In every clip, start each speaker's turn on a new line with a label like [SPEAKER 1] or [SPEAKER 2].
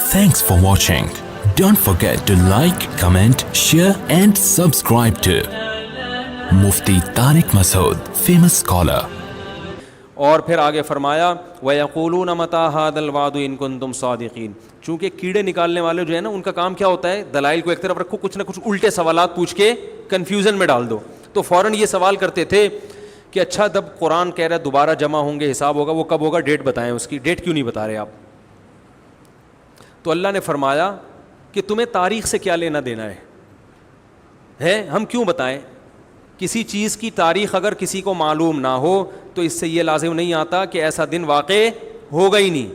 [SPEAKER 1] Thanks for watching. Don't forget to like, comment, share and subscribe to Mufti Tariq Masood, famous scholar.
[SPEAKER 2] اور پھر آگے فرمایا وَيَقُولُونَ مَتَىٰ هَٰذَا الْوَعْدُ إِن كُنتُمْ صَادِقِينَ. چونکہ کیڑے نکالنے والے جو ہے نا ان کا کام کیا ہوتا ہے, دلائل کو ایک طرف رکھو, کچھ نہ کچھ الٹے سوالات پوچھ کے کنفیوژن میں ڈال دو. تو فوراً یہ سوال کرتے تھے کہ اچھا جب قرآن کہہ رہا ہے دوبارہ جمع ہوں گے, حساب ہوگا, وہ کب ہوگا, ڈیٹ بتائیں, اس کی ڈیٹ کیوں نہیں بتا رہے آپ. تو اللہ نے فرمایا کہ تمہیں تاریخ سے کیا لینا دینا ہے, ہم کیوں بتائیں. کسی چیز کی تاریخ اگر کسی کو معلوم نہ ہو تو اس سے یہ لازم نہیں آتا کہ ایسا دن واقع ہوگا ہی نہیں.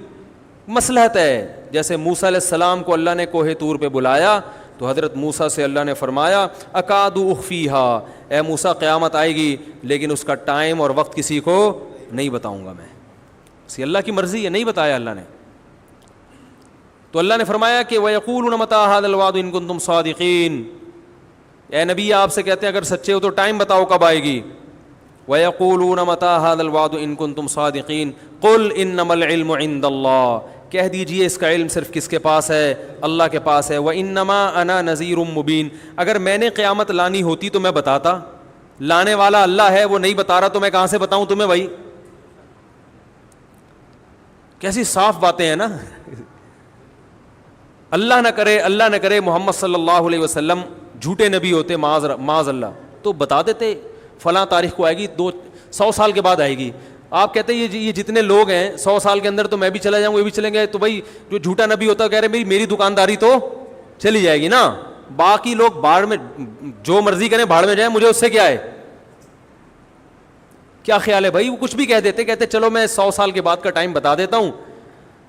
[SPEAKER 2] مصلحت ہے. جیسے موسیٰ علیہ السلام کو اللہ نے کوہ طور پہ بلایا تو حضرت موسیٰ سے اللہ نے فرمایا اکاد اخفیہا, اے موسیٰ قیامت آئے گی لیکن اس کا ٹائم اور وقت کسی کو نہیں بتاؤں گا میں. اسی اللہ کی مرضی ہے, نہیں بتایا اللہ نے. تو اللہ نے فرمایا کہ وَيَقُولُونَ مَتَىٰ هَٰذَا الْوَعْدُ إِن كُنتُمْ صَادِقِينَ. اے نبی آپ سے کہتے ہیں اگر سچے ہو تو ٹائم بتاؤ کب آئے گی. وَيَقُولُونَ مَتَىٰ هَٰذَا الْوَعْدُ إِن كُنتُمْ صَادِقِينَ قُلْ إِنَّمَا الْعِلْمُ عِندَ اللَّهِ, کہہ دیجئے اس کا علم صرف کس کے پاس ہے, اللہ کے پاس ہے. وَإِنَّمَا أَنَا نَذِيرٌ مُّبِينٌ, اگر میں نے قیامت لانی ہوتی تو میں بتاتا, لانے والا اللہ ہے, وہ نہیں بتا رہا تو میں کہاں سے بتاؤں تمہیں بھائی. کیسی صاف باتیں ہیں نا. اللہ نہ کرے محمد صلی اللہ علیہ وسلم جھوٹے نبی ہوتے, معاذ اللہ, تو بتا دیتے فلاں تاریخ کو آئے گی, 100 سال کے بعد آئے گی. آپ کہتے ہیں یہ جتنے لوگ ہیں 100 سال کے اندر تو میں بھی چلا جاؤں, وہ بھی چلیں گے. تو بھائی جو جھوٹا نبی ہوتا ہے کہہ رہے میری دکانداری تو چلی جائے گی نا, باقی لوگ بھاڑ میں جو مرضی کریں بھاڑ میں جائیں, مجھے اس سے کیا ہے. کیا خیال ہے بھائی, وہ کچھ بھی کہہ دیتے, کہتے چلو میں 100 سال کے بعد کا ٹائم بتا دیتا ہوں,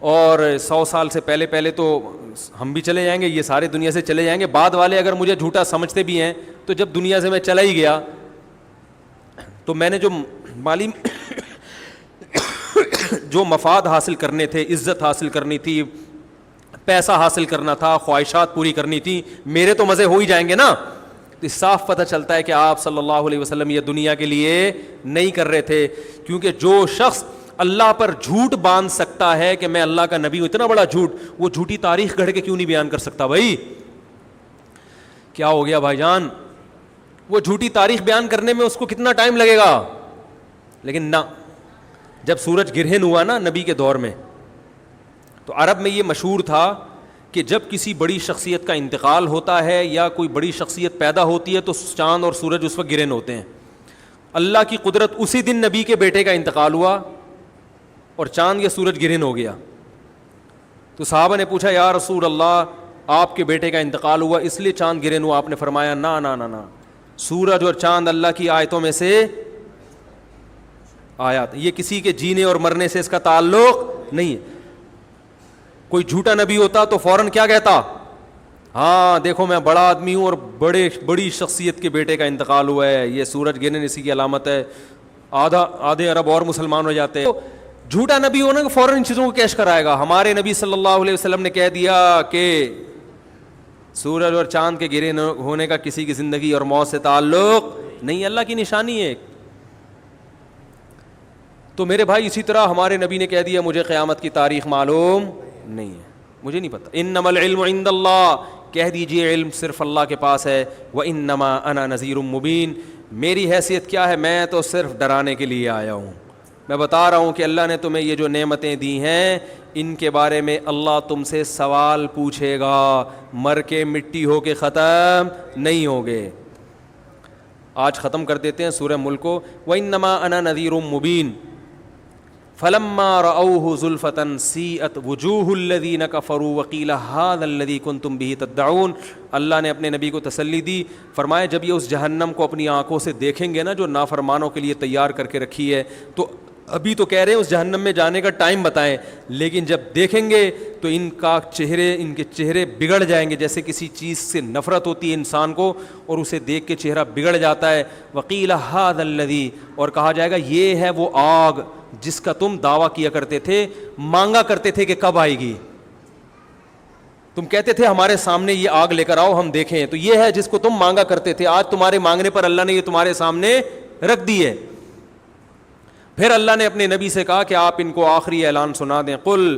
[SPEAKER 2] اور 100 سال سے پہلے تو ہم بھی چلے جائیں گے, یہ سارے دنیا سے چلے جائیں گے. بعد والے اگر مجھے جھوٹا سمجھتے بھی ہیں تو جب دنیا سے میں چلا ہی گیا تو میں نے جو مالی جو مفاد حاصل کرنے تھے, عزت حاصل کرنی تھی, پیسہ حاصل کرنا تھا, خواہشات پوری کرنی تھی, میرے تو مزے ہو ہی جائیں گے نا. تو صاف پتہ چلتا ہے کہ آپ صلی اللہ علیہ وسلم یہ دنیا کے لیے نہیں کر رہے تھے. کیونکہ جو شخص اللہ پر جھوٹ باندھ سکتا ہے کہ میں اللہ کا نبی ہوں, اتنا بڑا جھوٹ, وہ جھوٹی تاریخ گھڑ کے کیوں نہیں بیان کر سکتا بھائی. کیا ہو گیا بھائی جان, وہ جھوٹی تاریخ بیان کرنے میں اس کو کتنا ٹائم لگے گا. لیکن نہ, جب سورج گرہن ہوا نا نبی کے دور میں, تو عرب میں یہ مشہور تھا کہ جب کسی بڑی شخصیت کا انتقال ہوتا ہے یا کوئی بڑی شخصیت پیدا ہوتی ہے تو چاند اور سورج اس وقت گرہن ہوتے ہیں. اللہ کی قدرت, اسی دن نبی کے بیٹے کا انتقال ہوا اور چاند یا سورج گرہن ہو گیا. تو صحابہ نے پوچھا یا رسول اللہ آپ کے بیٹے کا انتقال ہوا اس لیے چاند گرہن ہوا. آپ نے فرمایا نہ, سورج اور چاند اللہ کی آیتوں میں سے آیات, یہ کسی کے جینے اور مرنے سے اس کا تعلق نہیں ہے. کوئی جھوٹا نبی ہوتا تو فوراً کیا کہتا, ہاں دیکھو میں بڑا آدمی ہوں اور بڑی شخصیت کے بیٹے کا انتقال ہوا ہے, یہ سورج گرہن اسی کی علامت ہے, آدھے عرب اور مسلمان ہو جاتے. جھوٹا نبی ہونا کہ فوراً ان چیزوں کو کیش کرائے گا. ہمارے نبی صلی اللہ علیہ وسلم نے کہہ دیا کہ سورج اور چاند کے گرہن ہونے کا کسی کی زندگی اور موت سے تعلق نہیں, اللہ کی نشانی ہے. تو میرے بھائی اسی طرح ہمارے نبی نے کہہ دیا مجھے قیامت کی تاریخ معلوم نہیں ہے, مجھے نہیں پتا. انما العلم عند اللہ, کہہ دیجئے علم صرف اللہ کے پاس ہے. وانما انا نذیر مبین, میری حیثیت کیا ہے, میں تو صرف ڈرانے کے لیے آیا ہوں. میں بتا رہا ہوں کہ اللہ نے تمہیں یہ جو نعمتیں دی ہیں ان کے بارے میں اللہ تم سے سوال پوچھے گا, مر کے مٹی ہو کے ختم نہیں ہوگے. آج ختم کر دیتے ہیں سورہ ملک کو. وانما انا نذیر مبین فلما رأوه زلفة سیئت وجوہ الذین کفروا وقیل هذا الذی کنتم به تدعون. اللہ نے اپنے نبی کو تسلی دی, فرمایا جب یہ اس جہنم کو اپنی آنکھوں سے دیکھیں گے نا جو نافرمانوں کے لیے تیار کر کے رکھی ہے, تو ابھی تو کہہ رہے ہیں اس جہنم میں جانے کا ٹائم بتائیں, لیکن جب دیکھیں گے تو ان کے چہرے بگڑ جائیں گے. جیسے کسی چیز سے نفرت ہوتی ہے انسان کو اور اسے دیکھ کے چہرہ بگڑ جاتا ہے. وقیل هذا الذی, اور کہا جائے گا یہ ہے وہ آگ جس کا تم دعویٰ کیا کرتے تھے, مانگا کرتے تھے کہ کب آئے گی. تم کہتے تھے ہمارے سامنے یہ آگ لے کر آؤ ہم دیکھیں, تو یہ ہے جس کو تم مانگا کرتے تھے. آج تمہارے مانگنے پر اللہ نے یہ تمہارے سامنے رکھ دی ہے. پھر اللہ نے اپنے نبی سے کہا کہ آپ ان کو آخری اعلان سنا دیں. قل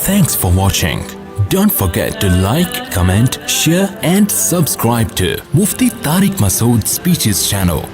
[SPEAKER 1] Thanks for watching. Don't forget to like, comment, share and subscribe to Mufti Tariq Masood Speeches channel.